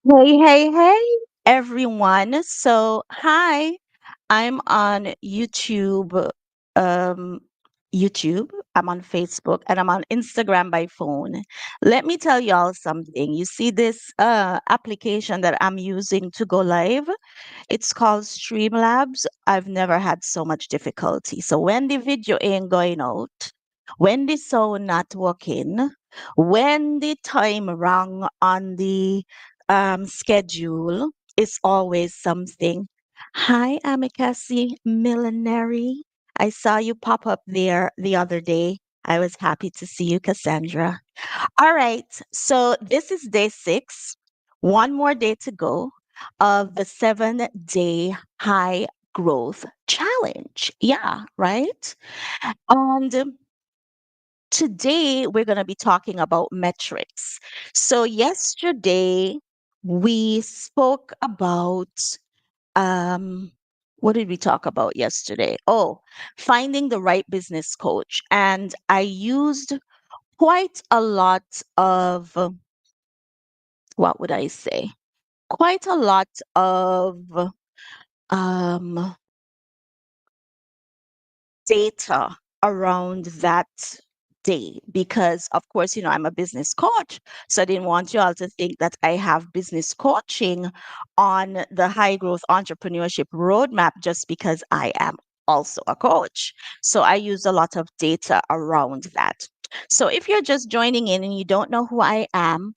Hey, hey, hey, everyone. Hi, I'm on YouTube, um, YouTube, I'm on Facebook, and I'm on Instagram by phone. Let me tell y'all something. You see this application that I'm using to go live? It's called Streamlabs. I've never had so much difficulty. So when the video ain't going out, when the sound not working, when the time wrong on the schedule, it's always something. Hi, Amikasi Millenary. I saw you pop up there the other day. I was happy to see you, Cassandra. All right. So this is day 6. One more day to go of the 7-day high growth challenge. Yeah, right. And today we're going to be talking about metrics. So yesterday we spoke about um what did we talk about yesterday? Oh, finding the right business coach. And I used quite a lot of what would I say? Quite a lot of um, data around that day because, of course, I'm a business coach. So I didn't want you all to think that I have business coaching on the high growth entrepreneurship roadmap just because I am also a coach. So I use a lot of data around that. So if you're just joining in and you don't know who I am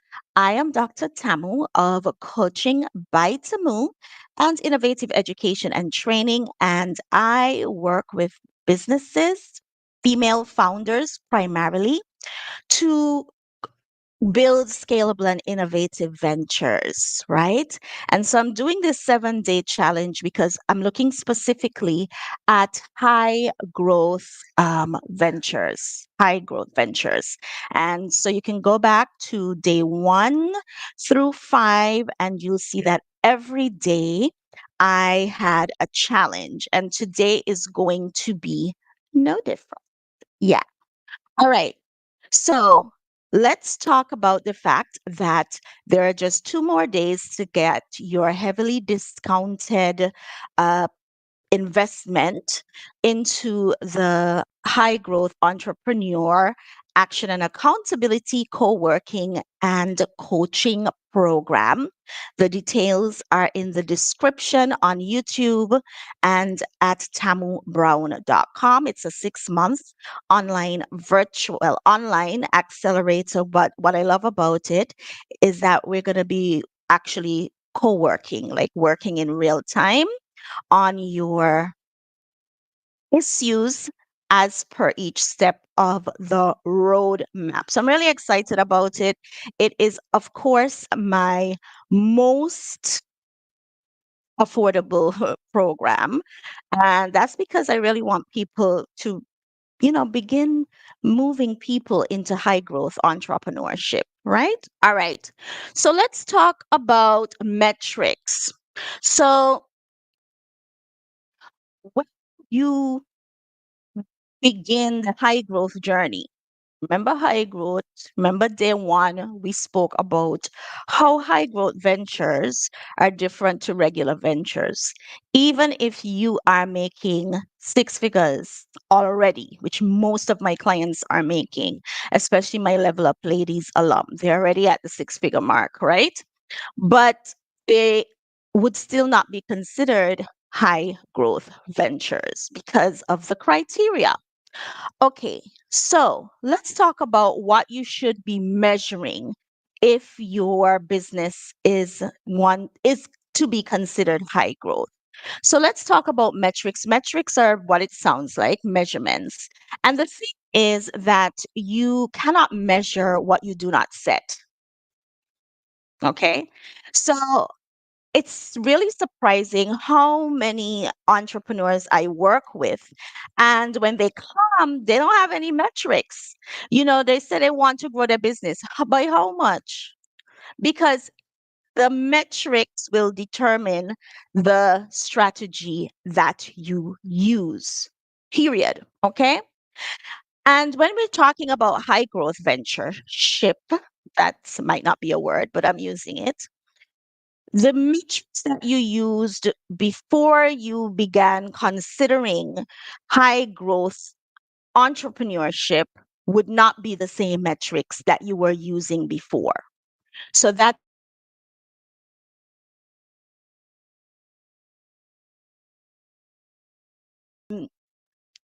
Dr. Tamu of Coaching by Tamu and Innovative Education and Training. And I work with businesses, female founders primarily, to build scalable and innovative ventures, right? And so I'm doing this 7-day challenge because I'm looking specifically at high growth ventures. And so you can go back to day 1 through 5, and you'll see that every day I had a challenge, and today is going to be no different. Yeah. All right. So let's talk about the fact that there are just 2 more days to get your heavily discounted uh, investment into the high growth entrepreneur action and accountability co-working and coaching program. The details are in the description on YouTube and at tamubrown.com. It's a 6-month online accelerator. But what I love about it is that we're going to be actually co-working, like working in real time on your issues as per each step of the roadmap. So I'm really excited about it. It is, of course, my most affordable program. And that's because I really want people to, begin moving people into high growth entrepreneurship, right? All right. So let's talk about metrics. So when you begin the high growth journey. Remember high growth? Remember day 1, we spoke about how high growth ventures are different to regular ventures. Even if you are making 6 figures already, which most of my clients are making, especially my level up ladies alum, they're already at the 6 figure mark, right? But they would still not be considered high growth ventures because of the criteria. Okay, so let's talk about what you should be measuring if your business is to be considered high growth. So let's talk about metrics. Metrics are what it sounds like, measurements. And the thing is that you cannot measure what you do not set. Okay? So it's really surprising how many entrepreneurs I work with. And when they come, they don't have any metrics. They say they want to grow their business. By how much? Because the metrics will determine the strategy that you use, period. Okay. And when we're talking about high growth venture ship, that might not be a word, but I'm using it. The metrics that you used before you began considering high growth entrepreneurship would not be the same metrics that you were using before. So that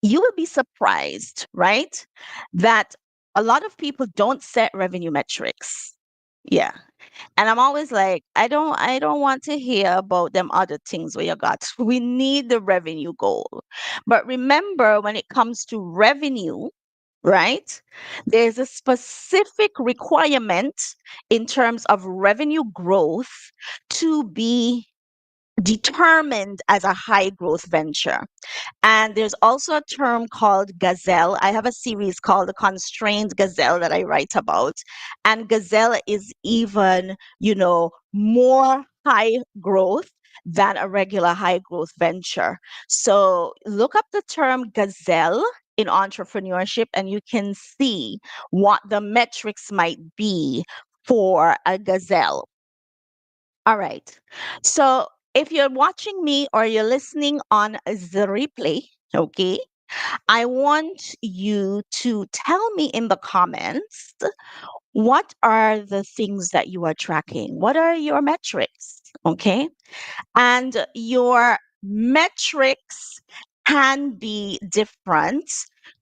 you will be surprised, right? That a lot of people don't set revenue metrics. Yeah. And I'm always like, I don't want to hear about them other things where you got. We need the revenue goal. But remember, when it comes to revenue, right? There's a specific requirement in terms of revenue growth to be determined as a high growth venture. And there's also a term called gazelle. I have a series called the constrained gazelle that I write about. And gazelle is even, more high growth than a regular high growth venture. So look up the term gazelle in entrepreneurship and you can see what the metrics might be for a gazelle. All right. So if you're watching me or you're listening on the replay, okay, I want you to tell me in the comments what are the things that you are tracking? What are your metrics? Okay. And your metrics can be different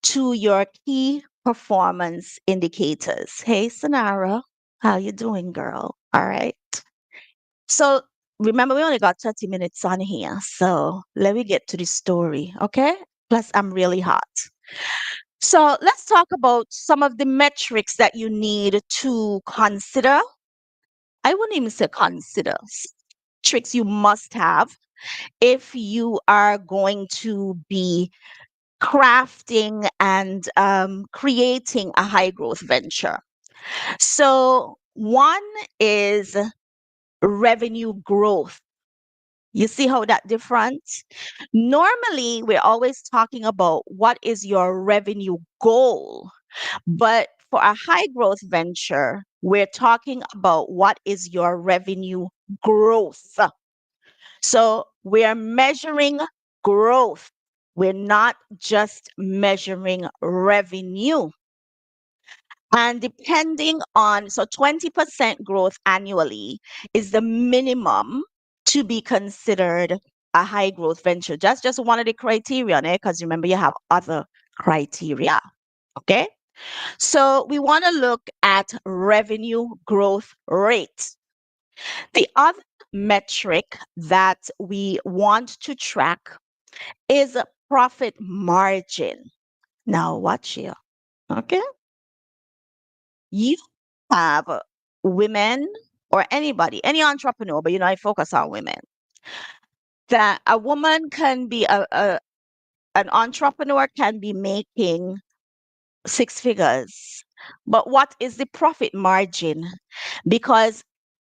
to your key performance indicators. Hey, Sonara, how you doing, girl? All right. So remember, we only got 30 minutes on here. So let me get to the story, okay? Plus, I'm really hot. So let's talk about some of the metrics that you need to consider. I wouldn't even say consider. Metrics you must have if you are going to be crafting and creating a high growth venture. So, one is revenue growth. You see how that different? Normally, we're always talking about what is your revenue goal. But for a high growth venture, we're talking about what is your revenue growth. So we're measuring growth. We're not just measuring revenue. And depending on, so 20% growth annually is the minimum to be considered a high growth venture. That's just one of the criteria, because remember, you have other criteria. Okay. So we want to look at revenue growth rate. The other metric that we want to track is profit margin. Now, watch here. Okay. You have women or anybody, any entrepreneur, but I focus on women, that a woman can be an entrepreneur can be making six figures. But what is the profit margin? Because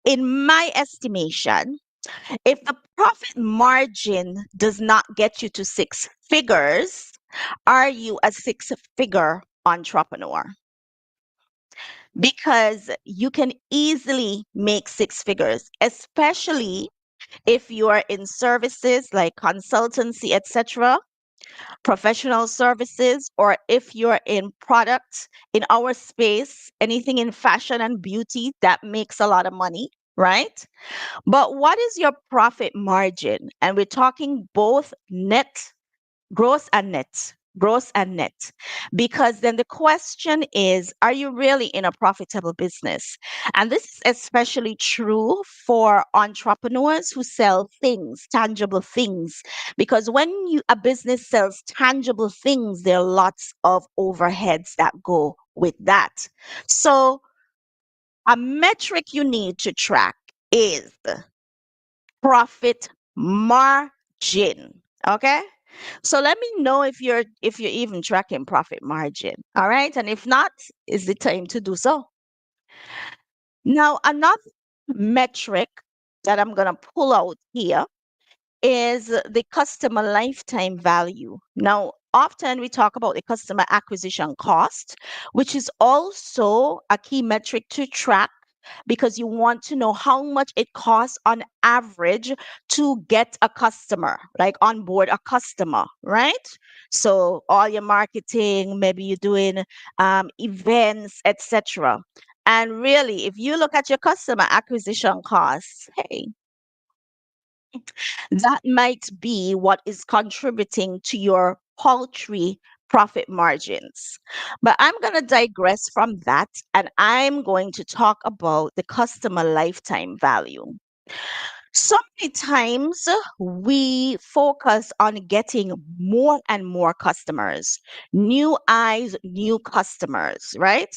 in my estimation, if the profit margin does not get you to six figures, are you a six figure entrepreneur? Because you can easily make six figures, especially if you are in services like consultancy, etc., professional services, or if you're in products in our space, anything in fashion and beauty that makes a lot of money, right? But what is your profit margin? And we're talking both net, gross and net, gross and net. Because then the question is, are you really in a profitable business? And this is especially true for entrepreneurs who sell things, tangible things. Because when a business sells tangible things, there are lots of overheads that go with that. So a metric you need to track is profit margin. Okay? So let me know if you're even tracking profit margin. All right? And if not, is the time to do so. Now, another metric that I'm going to pull out here is the customer lifetime value. Now, often we talk about the customer acquisition cost, which is also a key metric to track because you want to know how much it costs on average to get a customer, like onboard a customer, right? So all your marketing, maybe you're doing events, etc. And really, if you look at your customer acquisition costs, hey, that might be what is contributing to your paltry profit margins. But I'm going to digress from that and I'm going to talk about the customer lifetime value. So many times we focus on getting more and more customers, new eyes, new customers, right?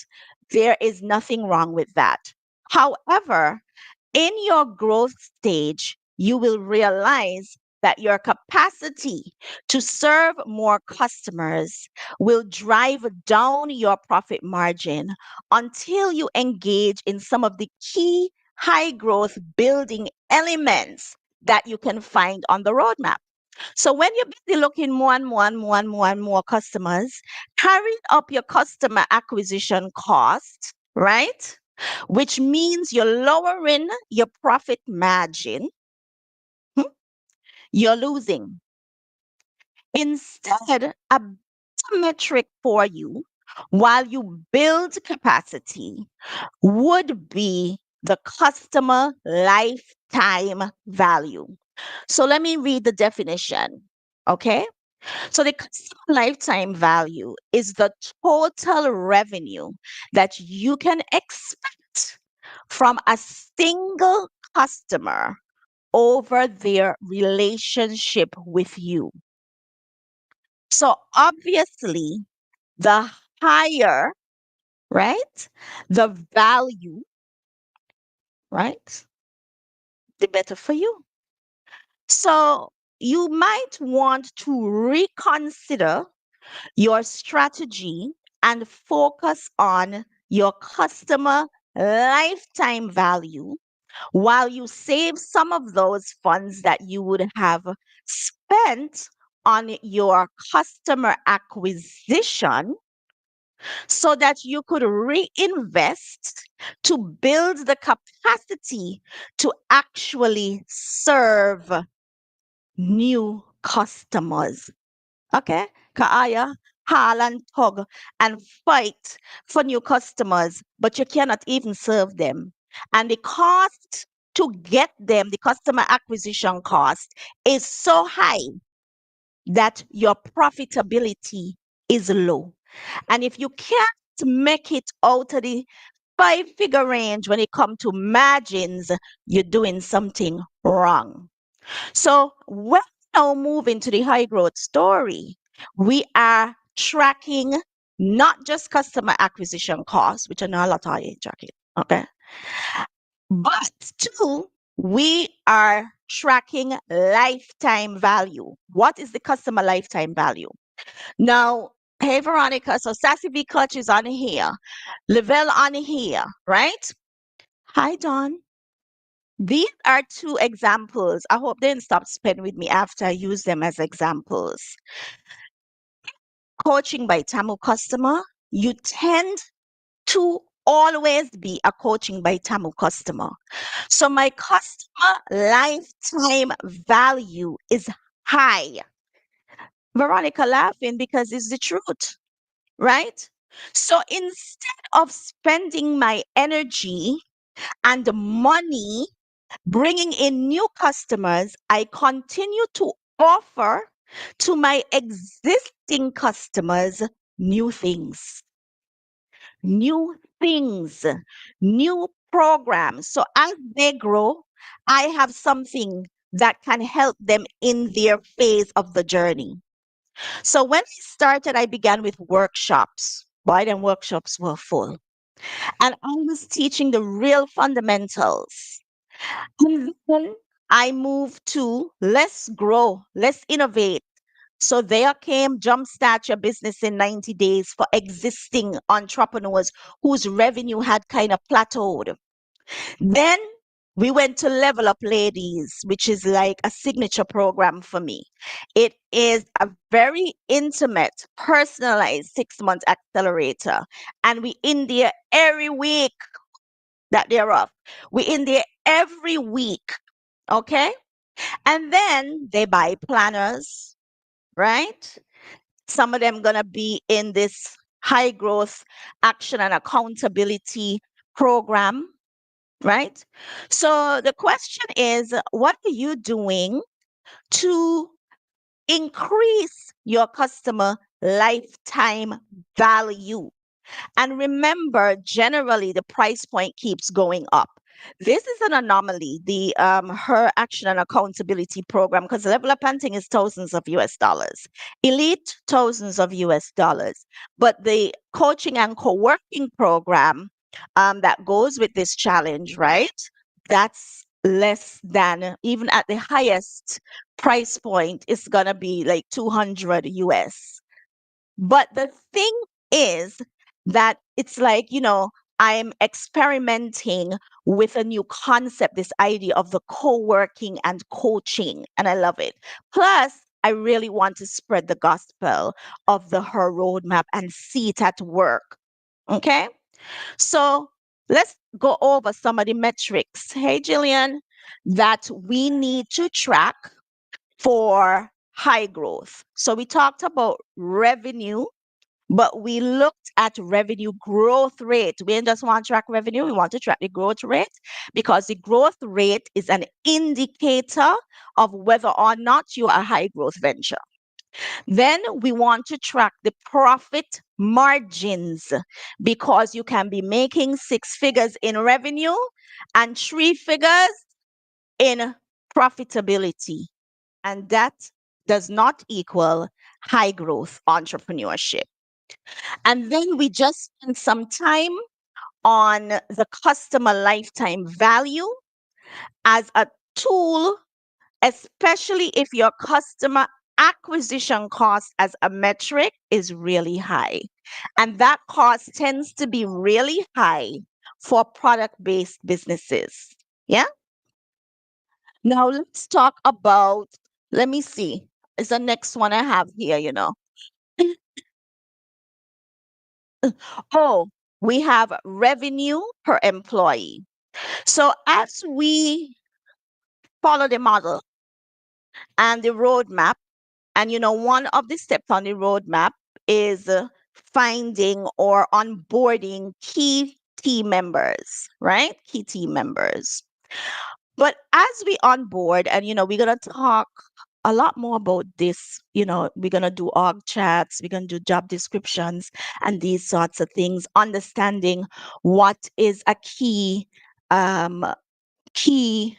There is nothing wrong with that. However, in your growth stage, you will realize that your capacity to serve more customers will drive down your profit margin until you engage in some of the key high growth building elements that you can find on the roadmap. So when you're busy looking more and more and more and more and more customers, carrying up your customer acquisition cost, right? Which means you're lowering your profit margin, hmm, you're losing. Instead, a better metric for you while you build capacity would be the customer lifetime value. So let me read the definition. Okay. So the customer lifetime value is the total revenue that you can expect from a single customer over their relationship with you. So obviously, the higher, right, the value, right, the better for you. So you might want to reconsider your strategy and focus on your customer lifetime value while you save some of those funds that you would have spent on your customer acquisition so that you could reinvest to build the capacity to actually serve new customers. Okay? Kaaya, haul and tug and fight for new customers, but you cannot even serve them. And the cost to get them, the customer acquisition cost, is so high that your profitability is low. And if you can't make it out of the five-figure range when it comes to margins, you're doing something wrong. So when we now move into the high growth story, we are tracking not just customer acquisition costs, which I know a lot of you tracking, okay? But two, we are tracking lifetime value. What is the customer lifetime value? Now, hey Veronica, so Sassy V Clutch is on here, Lavelle on here, right? Hi Don. These are two examples. I hope they didn't stop spending with me after I use them as examples. Coaching by Tamu customer, you tend to always be a coaching by Tamu customer. So my customer lifetime value is high. Veronica laughing because it's the truth, right? So instead of spending my energy and money bringing in new customers, I continue to offer to my existing customers new things, new things, new programs. So as they grow, I have something that can help them in their phase of the journey. So when I started, I began with workshops. Boy, them workshops were full. And I was teaching the real fundamentals. And then I moved to let's grow, let's innovate. So there came Jumpstart Your Business in 90 days for existing entrepreneurs whose revenue had kind of plateaued. Then we went to Level Up Ladies, which is like a signature program for me. It is a very intimate, personalized 6 month accelerator. And we in there every week that thereof. We in there every week, okay? And then they buy planners, right? Some of them gonna be in this high growth action and accountability program, right? So the question is, what are you doing to increase your customer lifetime value? And remember, generally the price point keeps going up. This is an anomaly, the her action and accountability program, because level up parenting is thousands of US dollars, elite thousands of US dollars. But the coaching and co-working program that goes with this challenge, right? That's less than, even at the highest price point, it's gonna be like 200 US. But the thing is that it's like, I'm experimenting with a new concept, this idea of the co working and coaching, and I love it. Plus, I really want to spread the gospel of the Her Roadmap and see it at work. Okay. So let's go over some of the metrics. Hey, Jillian, that we need to track for high growth. So we talked about revenue, but we looked at revenue growth rate. We didn't just want to track revenue, we want to track the growth rate, because the growth rate is an indicator of whether or not you are a high growth venture. Then we want to track the profit margins, because you can be making six figures in revenue and three figures in profitability. And that does not equal high growth entrepreneurship. And then we just spend some time on the customer lifetime value as a tool, especially if your customer acquisition cost as a metric is really high. And that cost tends to be really high for product based businesses. Yeah. Now let's talk about, let me see, is the next one I have here. Oh, we have revenue per employee. So as we follow the model and the roadmap, and one of the steps on the roadmap is finding or onboarding key team members, right? Key team members. But as we onboard, and we're gonna talk a lot more about this, we're gonna do org chats, we're gonna do job descriptions and these sorts of things, understanding what is a um key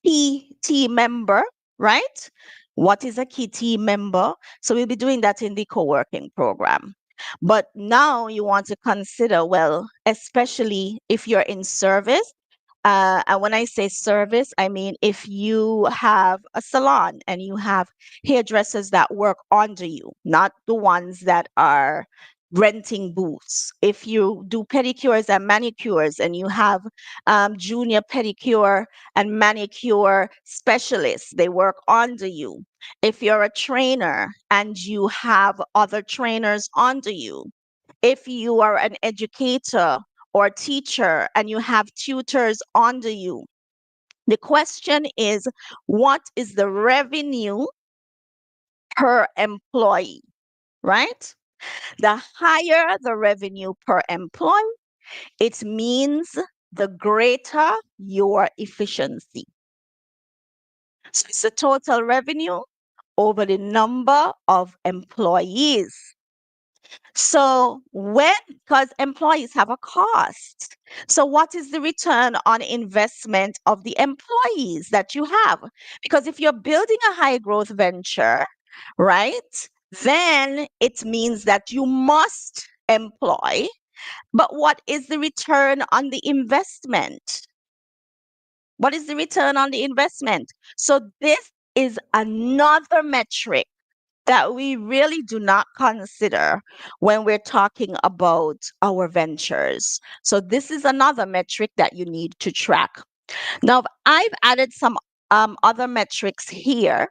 key team member, right? What is a key team member? So we'll be doing that in the co-working program. But now you want to consider, well, especially if you're in service, and when I say service, I mean if you have a salon and you have hairdressers that work under you, not the ones that are renting booths. If you do pedicures and manicures and you have junior pedicure and manicure specialists, they work under you. If you're a trainer and you have other trainers under you, if you are an educator or teacher and you have tutors under you, the question is, what is the revenue per employee, right? The higher the revenue per employee, it means the greater your efficiency. So it's the total revenue over the number of employees. So because employees have a cost. So what is the return on investment of the employees that you have? Because if you're building a high growth venture, right, then it means that you must employ. But what is the return on the investment? What is the return on the investment? So this is another metric that we really do not consider when we're talking about our ventures. So this is another metric that you need to track. Now, I've added some other metrics here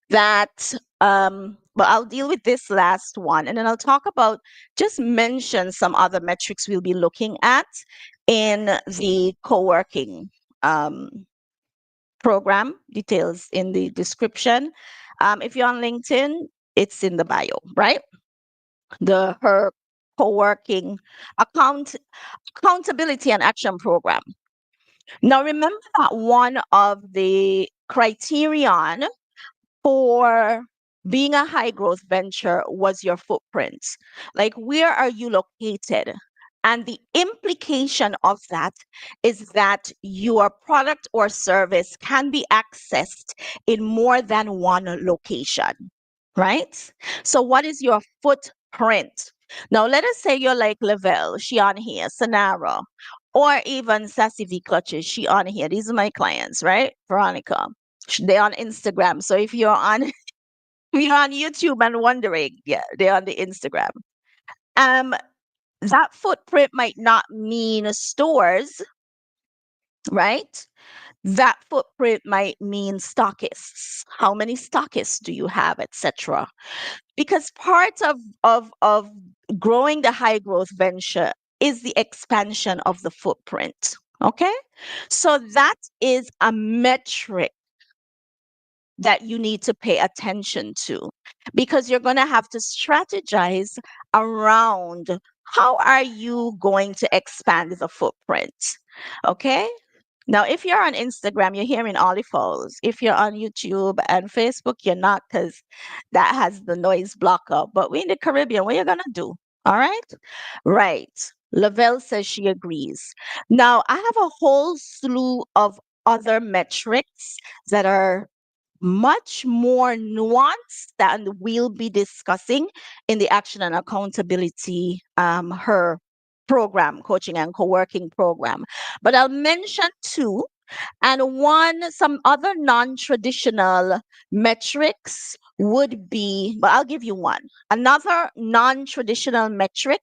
that, but I'll deal with this last one, and then I'll talk about, just mention some other metrics we'll be looking at in the co-working um, program. Details in the description. If you're on LinkedIn, it's in the bio, right? The her co-working account accountability and action program. Now remember that one of the criterion for being a high growth venture was your footprint. Like, where are you located? And the implication of that is that your product or service can be accessed in more than one location, right? So, what is your footprint? Now, let us say you're like Lavelle, she on here, Sonara, or even Sassy V Clutches, she on here. These are my clients, right? Veronica. They're on Instagram. So if you're on if you're on YouTube and wondering, yeah, they're on the Instagram. Um, that footprint might not mean stores, right? That footprint might mean stockists. How many stockists do you have, etc.? Because part of growing the high growth venture is the expansion of the footprint. Okay, so that is a metric that you need to pay attention to, because you're going to have to strategize around how are you going to expand the footprint. Okay, now if you're on Instagram, you're hearing all the follows. If you're on YouTube and Facebook, you're not, because that has the noise blocker. But we in the Caribbean, what are you going to do? All right, right. Lavelle says she agrees. Now I have a whole slew of other metrics that are much more nuanced than we'll be discussing in the action and accountability her program, coaching and co-working program. But I'll mention two, and one, some other non-traditional metrics would be, but I'll give you one. Another non-traditional metric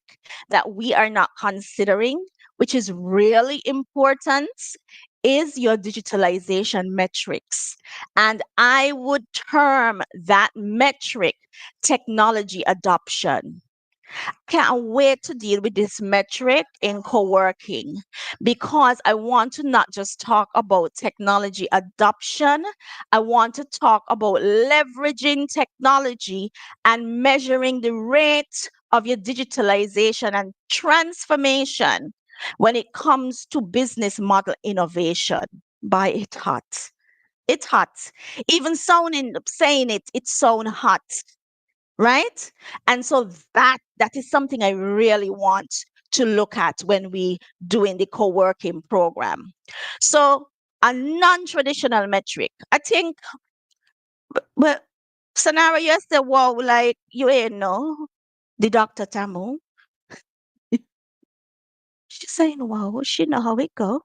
that we are not considering, which is really important, is your digitalization metrics. And I would term that metric technology adoption. Can't wait to deal with this metric in co-working, because I want to not just talk about technology adoption. I want to talk about leveraging technology and measuring the rate of your digitalization and transformation when it comes to business model innovation. By it hot. It's hot. Even sounding saying it, it's sound hot, right? And so that is something I really want to look at when we doing the co-working program. So a non-traditional metric, I think. Well, scenario say, wow, like you ain't know the Dr. Tamu. She's saying, wow, she know how it go.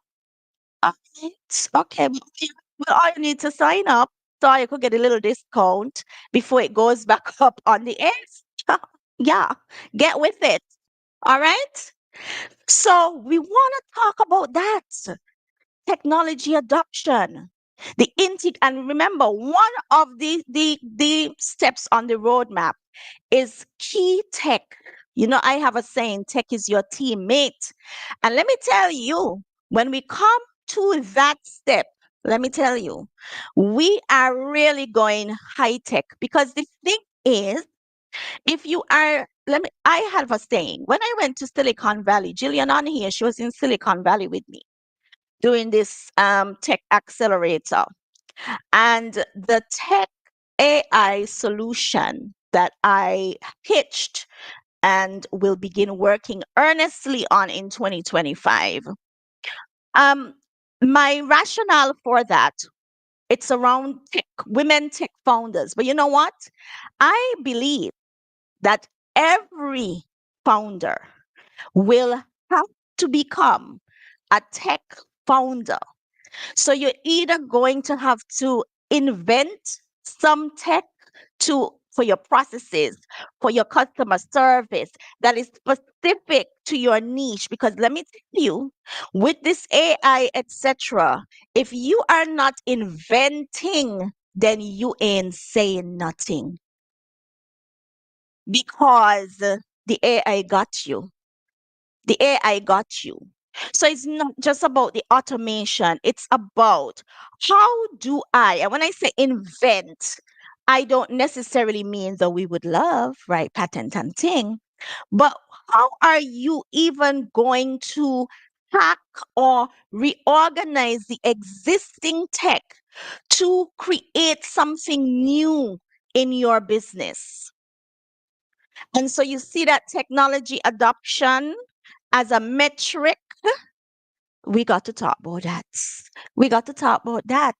Alright, okay, well, all you need to sign up so you could get a little discount before it goes back up on the air. Yeah, get with it. All right. So we want to talk about that technology adoption, the intake, and remember, one of the steps on the roadmap is key tech. You know, I have a saying, tech is your teammate. And let me tell you, when we come to that step, let me tell you, we are really going high tech, because the thing is, if you are, I have a saying. When I went to Silicon Valley, Jillian on here, she was in Silicon Valley with me doing this tech accelerator. And the tech AI solution that I pitched and will begin working earnestly on in 2025. Um, my rationale for that, it's around tech, women tech founders. But you know what? I believe that every founder will have to become a tech founder. So you're either going to have to invent some tech to for your processes, for your customer service that is specific to your niche. Because let me tell you, with this AI, etc., if you are not inventing, then you ain't saying nothing, because the AI got you. The AI got you. So it's not just about the automation, it's about how do I, and when I say invent, I don't necessarily mean that we would love, right, patent and thing, but how are you even going to hack or reorganize the existing tech to create something new in your business? And so you see that technology adoption as a metric. We got to talk about that. We got to talk about that.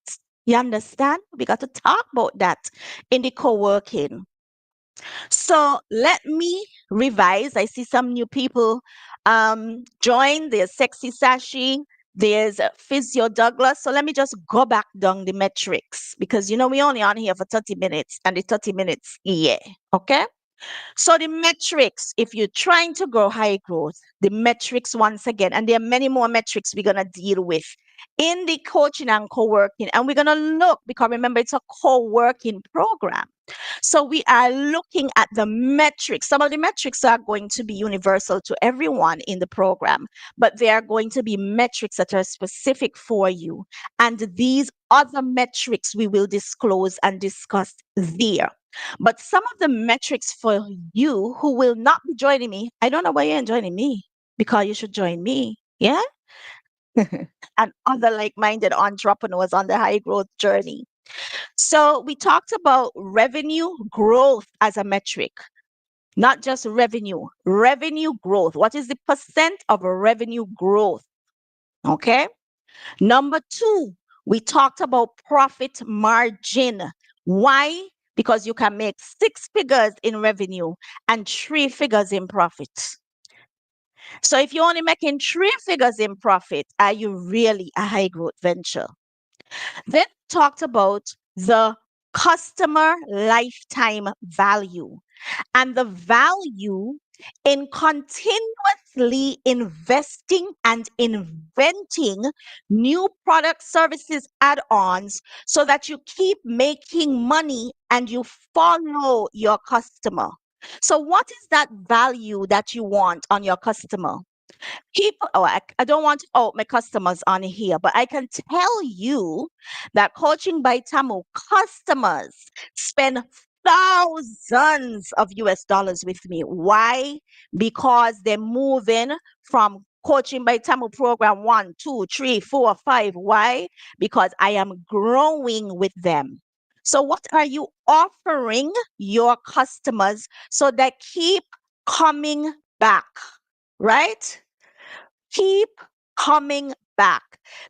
You understand? We got to talk about that in the co-working. So let me revise. I see some new people join. There's Sexy Sashi. There's Physio Douglas. So let me just go back down the metrics because we only on here for 30 minutes and the 30 minutes, yeah. Okay. So the metrics, if you're trying to grow high growth, the metrics once again, and there are many more metrics we're gonna deal with in the coaching and co-working. And we're gonna look, because remember it's a co-working program. So we are looking at the metrics. Some of the metrics are going to be universal to everyone in the program, but they are going to be metrics that are specific for you. And these other metrics we will disclose and discuss there. But some of the metrics for you who will not be joining me, I don't know why you ain't joining me, because you should join me. Yeah. And other like minded entrepreneurs on the high growth journey. So we talked about revenue growth as a metric, not just revenue growth. What is the percent of revenue growth? Okay. Number two, we talked about profit margin. Why? Because you can make 6 figures in revenue and 3 figures in profit. So if you're only making 3 figures in profit, are you really a high growth venture? Then talked about the customer lifetime value and the value in continuously investing and inventing new product services add-ons so that you keep making money and you follow your customer. So what is that value that you want on your customer? People, I don't want to out my customers on here, but I can tell you that Coaching by Tamu customers spend thousands of US dollars with me. Why? Because they're moving from Coaching by Tamu program 1, 2, 3, 4, 5. Why? Because I am growing with them. So, what are you offering your customers so they keep coming back? Right? Keep coming back,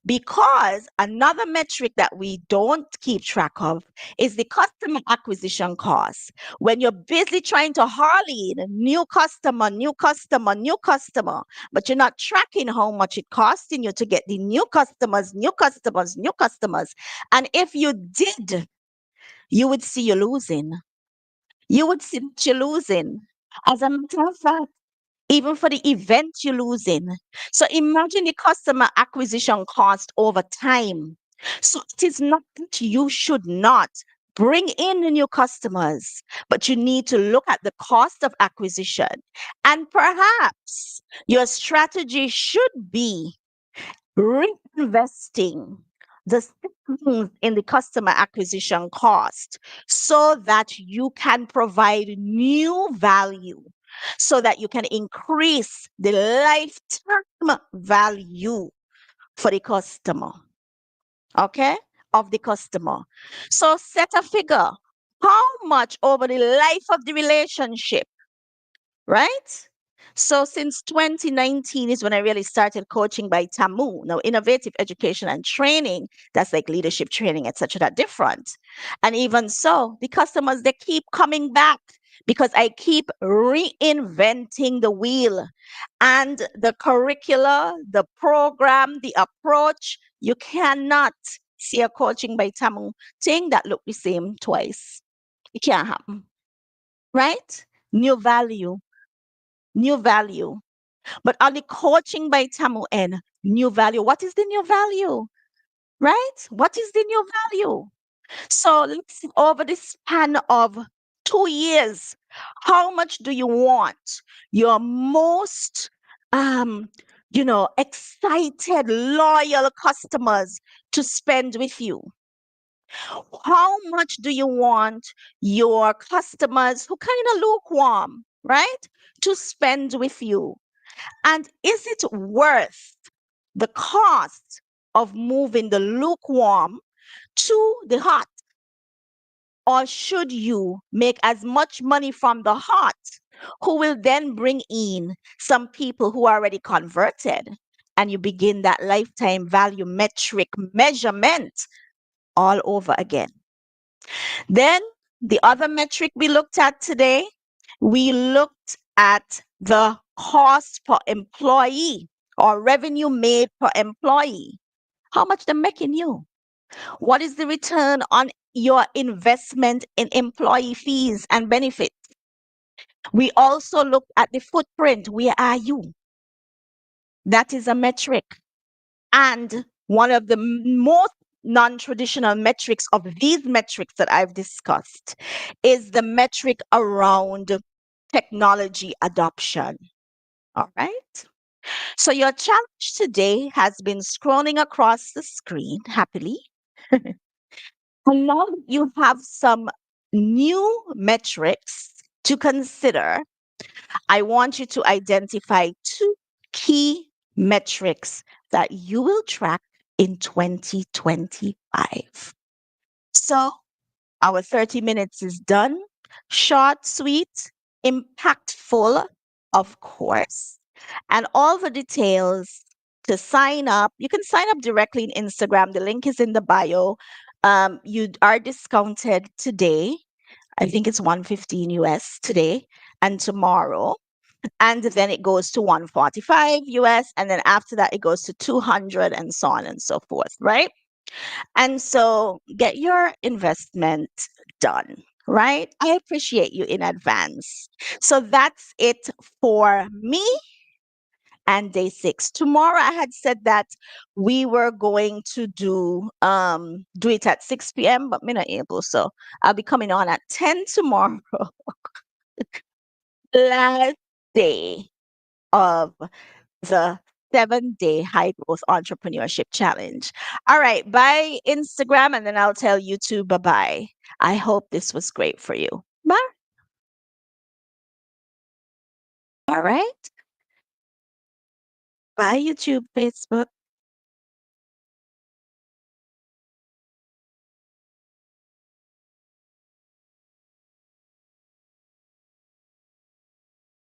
because another metric that we don't keep track of is the customer acquisition cost. When you're busy trying to haul in new customer, new customer, new customer, but you're not tracking how much it costing you to get the new customers, new customers, new customers. And if you did, you would see you're losing. You would see that you're losing. As a matter of fact, even for the event you're losing. So imagine the customer acquisition cost over time. So it is not that you should not bring in the new customers, but you need to look at the cost of acquisition. And perhaps your strategy should be reinvesting the savings in the customer acquisition cost so that you can provide new value, so that you can increase the lifetime value for the customer, okay, of the customer. So set a figure. How much over the life of the relationship, right? So since 2019 is when I really started coaching by Tamu. Now, innovative education and training, that's like leadership training, etc., that different. And even so, the customers, they keep coming back because I keep reinventing the wheel and the curricula, the program, the approach. You cannot see a coaching by Tamu thing that look the same twice. It can't happen, right? New value, new value. But on the coaching by Tamu N, new value. What is the new value? Right? What is the new value? So let's see, over the span of 2 years, how much do you want your most um excited, loyal customers to spend with you? How much do you want your customers who kind of lukewarm, right, to spend with you? And is it worth the cost of moving the lukewarm to the hot? Or should you make as much money from the hot, who will then bring in some people who are already converted? And you begin that lifetime value metric measurement all over again. Then the other metric we looked at today, we looked at the cost per employee or revenue made per employee. How much they're making you? What is the return on your investment in employee fees and benefits? We also looked at the footprint. Where are you? That is a metric. And one of the most non traditional metrics of these metrics that I've discussed is the metric around technology adoption. All right. So your challenge today has been scrolling across the screen happily. And now that you have some new metrics to consider, I want you to identify two key metrics that you will track in 2025. So our 30 minutes is done. Short, sweet, impactful, of course. And all the details to sign up, you can sign up directly in Instagram. The link is in the bio. You are discounted today. I think it's 115 US today and tomorrow. And then it goes to 145 US. And then after that, it goes to 200 and so on and so forth, right? And so get your investment done, right? I appreciate you in advance. So that's it for me and day 6. Tomorrow I had said that we were going to do it at 6 p.m., but me not able. So I'll be coming on at 10 tomorrow. Last day of the 7-day high growth entrepreneurship challenge. All right, bye Instagram, and then I'll tell YouTube bye bye. I hope this was great for you. Bye. All right. Bye, YouTube, Facebook.